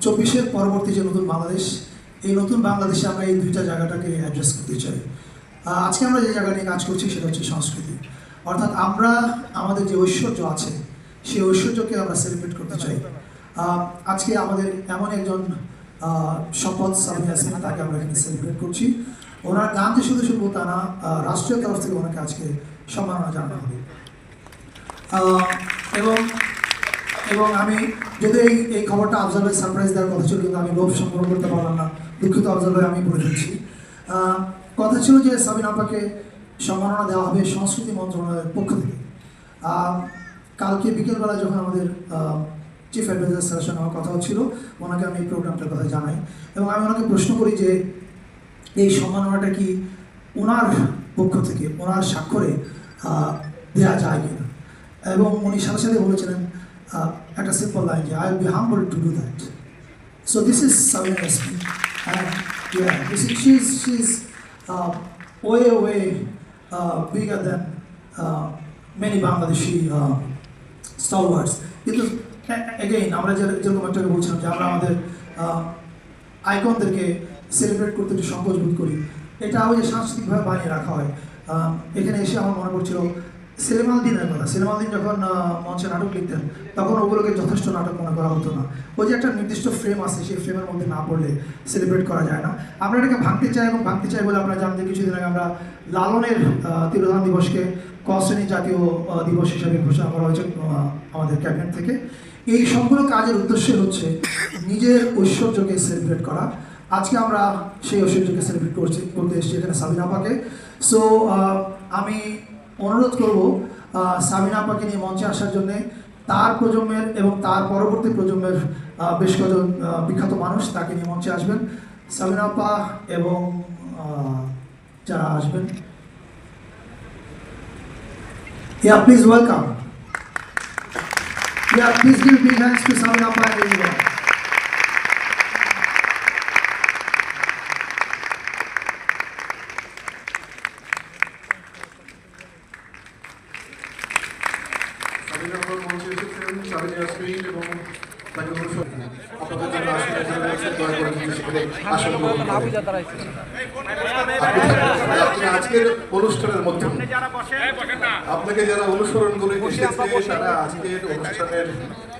24-এর পরবর্তী যে নতুন বাংলাদেশ, এই নতুন বাংলাদেশে আমরা এই দুইটা জায়গাটাকে অ্যাড্রেস করতে চাই। আজকে আমরা যে জায়গা নিয়ে কাজ করছি সেটা হচ্ছে সংস্কৃতি, অর্থাৎ আমরা আমাদের যে ঐশ্বর্য আছে সেই ঐশ্বর্যকে আমরা সেলিব্রেট করতে চাই। আজকে আমাদের এমন একজন সম্পদ সাবিনা ইয়াসমিন, তাকে আমরা এখানে সেলিব্রেট করছি। ওনার গান যে শুধু শুনবো তা না, রাষ্ট্রীয় তরফ থেকে ওনাকে আজকে সম্মাননা জানানো হবে। এবং আমি যদি এই খবরটা অবজারভার সারপ্রাইজ দেওয়ার কথা ছিল, কিন্তু আমি লোভ সংগ্রহ করতে পারলাম না, দুঃখিত অবজারভার, আমি বলে দিচ্ছি। কথা ছিল যে সাবিনা আপাকে সম্মাননা দেওয়া হবে সংস্কৃতি মন্ত্রণালয়ের পক্ষ থেকে। কালকে বিকেলবেলা যখন আমাদের চিফ অ্যাডভাইজার স্যারের সঙ্গে আমার কথা হচ্ছিল, ওনাকে আমি এই প্রোগ্রামটার কথা জানাই এবং আমি ওনাকে প্রশ্ন করি যে এই সম্মাননাটা কি ওনার পক্ষ থেকে ওনার স্বাক্ষরে দেওয়া যায় কিনা, এবং উনি সাথে সাথে বলেছিলেন একটা সিম্পল লাইন যে I will be humble to do that. So this is Sabina Yasmin, and yeah, she's way bigger than many Bangladeshi stalwarts. কিন্তু এগেইন আমরা যেরকম একটা বলছিলাম যে আমরা আমাদের আইকনদেরকে সেলিব্রেট করতে একটু সংকোচ বোধ করি, এটা ওই যে সাংস্কৃতিকভাবে বানিয়ে রাখা হয়। এখানে এসে আমার মনে পড়ছিল সেলিম আল দিনের কথা। সেলিম আল দিন যখন মঞ্চে নাটক লিখতেন তখন ওগুলোকে যথেষ্ট নাটক মনে করা হতো না। ওই যে একটা নির্দিষ্ট ফ্রেম আছে, সেই ফ্রেমের মধ্যে না পড়লে সেলিব্রেট করা যায় না। আমরা এটাকে ভাঙতে চাই, এবং ভাঙতে চাই বলে আপনারা জানেন যে কিছুদিন আগে আমরা লালনের তিরোধান দিবসকে ক শ্রেণী জাতীয় দিবস হিসাবে ঘোষণা করা হয়েছে আমাদের ক্যাবিনেট থেকে। এই সবগুলো কাজের উদ্দেশ্য হচ্ছে নিজের ঐশ্বর্যকে সেলিব্রেট করা। আজকে আমরা সেই ঐশ্বর্যকে সেলিব্রেট করতে এসেছি এখানে সাবিনা আপাকে। সো আমি অনুরোধ করব সাবিনা আপাকে নিয়ে মঞ্চে আসার জন্যে। তার প্রজন্মের এবং তার পরবর্তী প্রজন্মের বেশ কজন বিখ্যাত মানুষ তাকে নিয়ে মঞ্চে আসবেন। সাবিনা আপা এবং যারা আসবেন, please welcome. Please give big hands to Sabina আপা and everyone. আজকের অনুষ্ঠানের মাধ্যমে আপনাকে যারা অনুসরণ করে এসেছে তারা আজকের অনুষ্ঠানের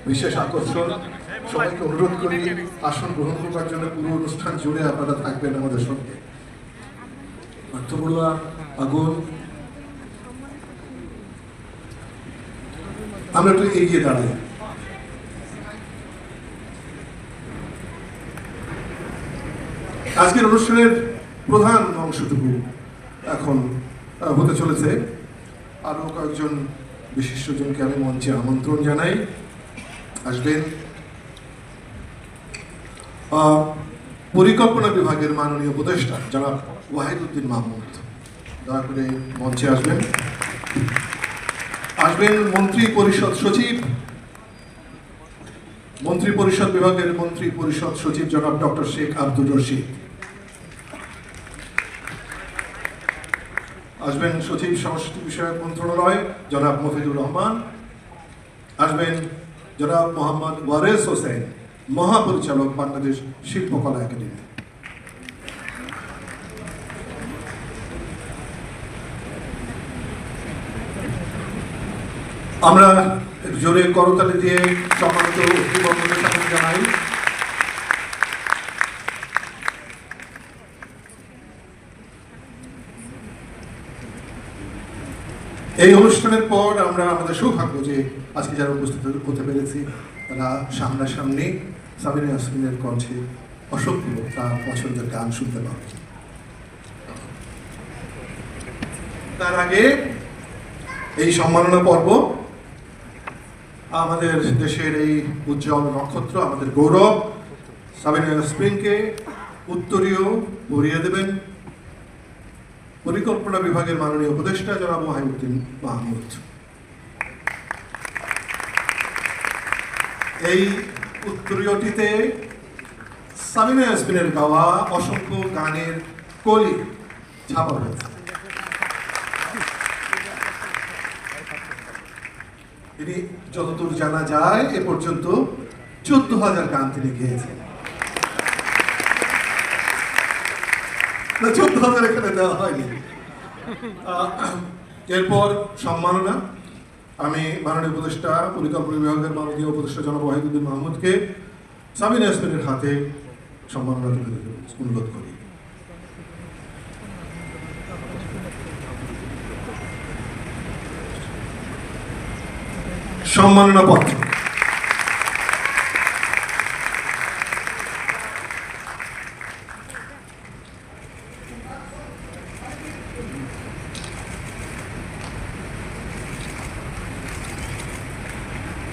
বিশেষ আকর্ষণ। সবাইকে অনুরোধ করি আসন গ্রহণ করার জন্য। পুরো অনুষ্ঠান জুড়ে আপনারা থাকবেন আমাদের সঙ্গে। অর্থবড়ুয়া, আগুন, আমরা একটু এগিয়ে দাঁড়াই। আজকের অনুষ্ঠানের প্রধান অংশটুকু এখন হতে চলেছে। আরও কয়েকজন বিশিষ্টজনকে আমি মঞ্চে আমন্ত্রণ জানাই, আসবেন। পরিকল্পনা বিভাগের মাননীয় উপদেষ্টা জনাব ওয়াহিদুদ্দিন মাহমুদ দয়া করে মঞ্চে আসবেন। আসবেন মন্ত্রী পরিষদ সচিব, মন্ত্রী পরিষদ বিভাগের মন্ত্রী পরিষদ সচিব জনাব ডক্টর শেখ আব্দুর রশিদ। আসবেন সচিব সংস্কৃতি বিষয়ক মন্ত্রণালয় জনাব মফিজুর রহমান। আসবেন জনাব মোহাম্মদ ওয়ারেস হোসেন, মহাপরিচালক বাংলাদেশ শিল্পকলা একাডেমি। আমরা জোরে করতালি দিয়ে সম্মানিত অতিথিবর্গকে স্বাগত জানাই। এই অনুষ্ঠানের পর আমরা আমাদের সৌভাগ্য যে আজকে যারা উপস্থিত হতে পেরেছি তারা সামনাসামনি সাবিনা ইয়াসমিনের কণ্ঠে অসংখ্য তার পছন্দের গান শুনতে পাবে। তার আগে এই সম্মাননা পর্ব আমাদের দেশের এই উজ্জ্বল নক্ষত্র, আমাদের গৌরব সাবিনা ইয়াসমিনকে উত্তরীয় পরিয়ে দেবেন পরিকল্পনা বিভাগের মাননীয় উপদেষ্টা জনাব ওয়াহিদুদ্দিন মাহমুদ। এই উত্তরীয়টিতে সাবিনা ইয়াসমিনের গাওয়া অসংখ্য গানের কলি ছাপা হয়েছে। তিনি যতদূর জানা যায় এ পর্যন্ত 14,000 গান তিনি গেয়েছেন। না, 14,000 এখানে দেওয়া হয়নি। এরপর সম্মাননা, আমি মাননীয় উপদেষ্টা পরিকল্পনা বিভাগের মাননীয় উপদেষ্টা জনাব ওয়াহিদুদ্দিন মাহমুদকে সাবিনা ইয়াসমিনের হাতে সম্মাননা তুলে দিতে অনুরোধ করি। সম্মাননা পত্র।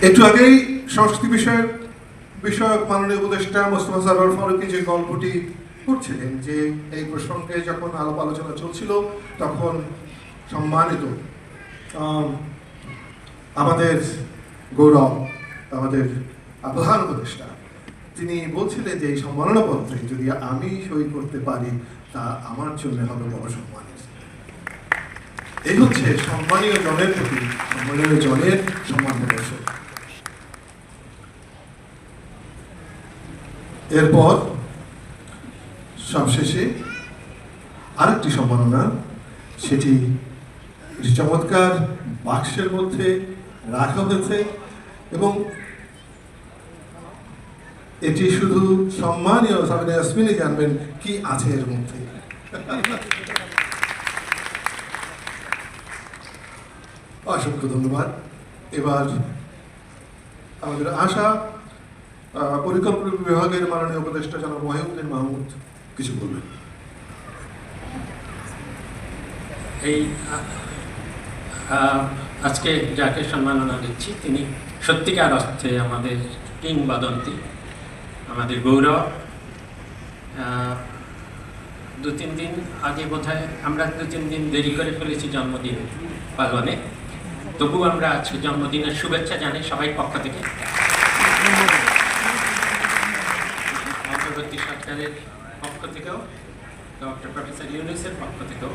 একটু আগেই সংস্কৃতি বিষয়ক মাননীয় উপদেষ্টা মোস্তফা সরোয়ার ফারুকী যে গল্পটি করছিলেন, যে এই প্রসঙ্গে যখন আলাপ আলোচনা চলছিল তখন সম্মানিত আমাদের গৌরব, আমাদের প্রধান উপদেষ্টা, তিনি বলছিলেন যে এই সম্মাননা পত্রে যদি আমি সই করতে পারি তা আমার জন্য হবে বড় সম্মানের। এই হচ্ছে সম্মানীয় জনের প্রতি সম্মানীয় জনের সম্মান প্রদর্শন। এরপর সবশেষে আরেকটি সম্মাননা, সেটি চমৎকার বাক্সের মধ্যে রাখা হয়েছে এবং এটি শুধু সম্মানীয় সাবিনা ইয়াসমিনই জানবেন কি আছে এর মধ্যে। অসংখ্য ধন্যবাদ। এবার আমাদের আশা পরিকল্পনা বিভাগের মাননীয় উপদেষ্টা জনাব ওয়াহিদুদ্দিন মাহমুদ কিছু বলবেন। এই আজকে যাকে সম্মাননা দিচ্ছি তিনি সত্যিকার অর্থে আমাদের কিংবদন্তি, আমাদের গৌরব। 2-3 দিন আগে বোধহয় আমরা 2-3 দিন দেরি করে ফেলেছি জন্মদিন পালনে, তবু আমরা আজকে জন্মদিনের শুভেচ্ছা জানাই সবাই পক্ষ থেকে, অন্তর্বর্তী সরকারের পক্ষ থেকেও, ডক্টর প্রফেসর ইউনূসের পক্ষ থেকেও।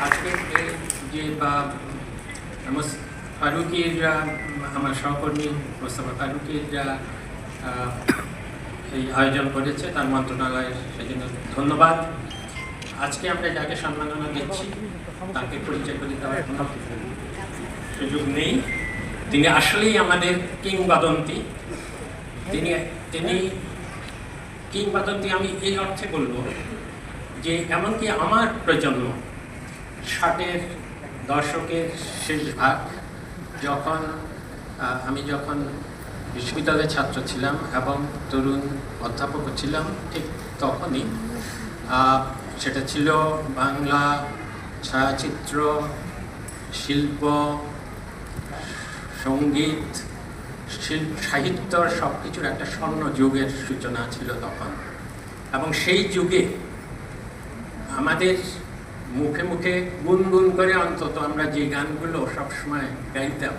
আজকে যে ফারুকীর আমার সহকর্মী মোস্তফা ফারুকীর এই আয়োজন করেছে তার মন্ত্রণালয়ের, সেজন্য ধন্যবাদ। আজকে আমরা যাকে সম্মাননা দিচ্ছি তাকে পরিচয় করে দেওয়ার কোনো সুযোগ নেই। তিনি আসলেই আমাদের কিংবদন্তি। তিনি কিংবদন্তি আমি এই অর্থে বলবো যে এমনকি আমার প্রজন্ম 60-এর দশকের শেষ ভাগ, আমি যখন বিশ্ববিদ্যালয়ের ছাত্র ছিলাম এবং তরুণ অধ্যাপক ছিলাম, ঠিক তখনই সেটা ছিল বাংলা ছায়াচিত্র, শিল্প, সঙ্গীত, সাহিত্য সব কিছুর একটা স্বর্ণ যুগের সূচনা ছিল তখন। এবং সেই যুগে আমাদের মুখে মুখে গুনগুন করে অন্তত আমরা যে গানগুলো সবসময় গাইতাম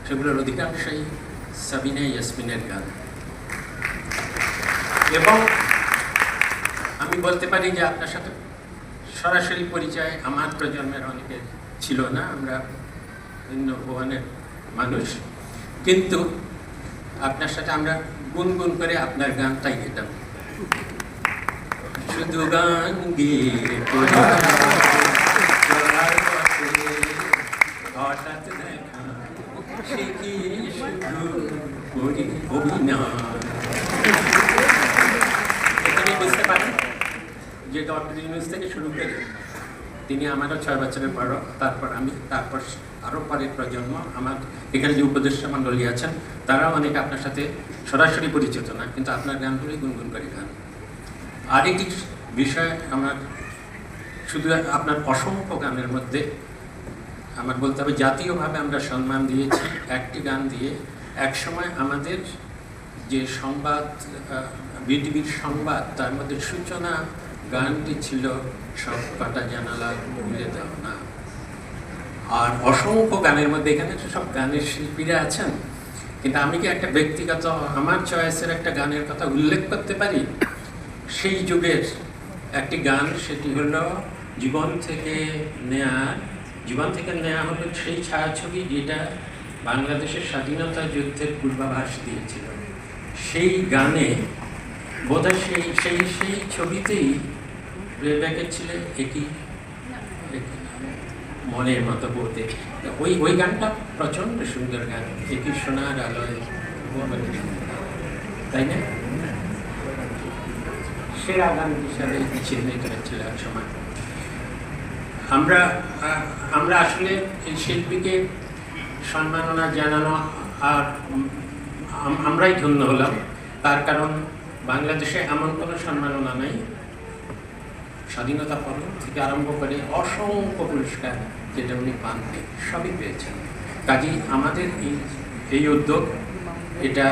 সেগুলোর অধিকাংশই সাবিনা ইয়াসমিনের গান। এবং আমি বলতে পারি যে আপনার সাথে সরাসরি পরিচয় আমার প্রজন্মের অনেকের ছিল না, আমরা ভিন্ন ভুবনের মানুষ, কিন্তু আপনার সাথে আমরা গুনগুন করে আপনার গানটাই গেতাম। শুধু গান গিয়ে হঠাৎ দেখা সে কি শুধু অভিনয়। এখানে বুঝতে পারেন যে ডক্টর ইউনূস থেকে শুরু করে তিনি আমারও 6 বছরের বড়, তারপর আমি, তারপর আরও পরের প্রজন্ম, আমার এখানে যে উপদেষ্টা মণ্ডলী আছেন তারাও অনেকে আপনার সাথে সরাসরি পরিচিত না, কিন্তু আপনার গানগুলোই গুনগুন করে গান। আরেকটি বিষয়, আমার শুধু আপনার অসংখ্য গানের মধ্যে আমার বলতে হবে জাতীয়ভাবে আমরা সম্মান দিয়েছি একটি গান দিয়ে। একসময় আমাদের যে সংবাদ, বিটিভির সংবাদ, তার মধ্যে সূচনা গানটি ছিল সব কাটা জানালা খুলে দাও না। আর অসংখ্য গানের মধ্যে, এখানে তো সব গানের শিল্পীরা আছেন, কিন্তু আমি কি একটা ব্যক্তিগত আমার চয়েসের একটা গানের কথা উল্লেখ করতে পারি? সেই যুগের একটি গান, সেটি হলো জীবন থেকে নেয়া। জীবন থেকে নেয়া হলো সেই ছায়াছবি যেটা বাংলাদেশের স্বাধীনতা যুদ্ধের পূর্বাভাস দিয়েছিল। সেই গানে বোধহয় সেই ছবিতেই প্লেব্যাকের ছিল একই মনের মতো বলতে, ওই গানটা প্রচন্ড সুন্দর গান, একই সোনার আলোয়, তাই না? সেরা গান হিসাবে চিহ্নিত হয়েছিল এক সময়। আমরা আসলে এই শিল্পীকে সম্মাননা জানানো, আর আমরাই ধন্য হলাম, তার কারণ বাংলাদেশে এমন কোনো সম্মাননা নেই, স্বাধীনতা পর্ব থেকে আরম্ভ করে অসংখ্য পুরস্কার যেটা উনি পান, সবই পেয়েছেন। কাজেই আমাদের এই উদ্যোগ, এটা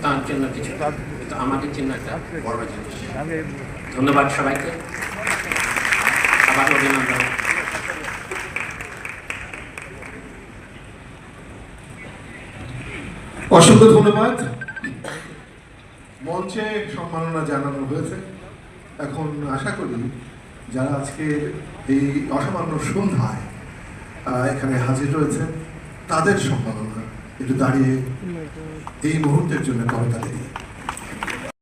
তার জন্য কিছু, কিন্তু আমাদের জন্য একটা বড় জিনিস। ধন্যবাদ সবাইকে, আবার অভিনন্দন। অসংখ্য ধন্যবাদ। মঞ্চে সম্মাননা জানানো হয়েছে। এখন আশা করি যারা আজকে এই অসামান্য সন্ধ্যায় এখানে হাজির রয়েছে, তাদের সম্মাননা একটু দাঁড়িয়ে এই মুহূর্তের জন্য করতালি দিই।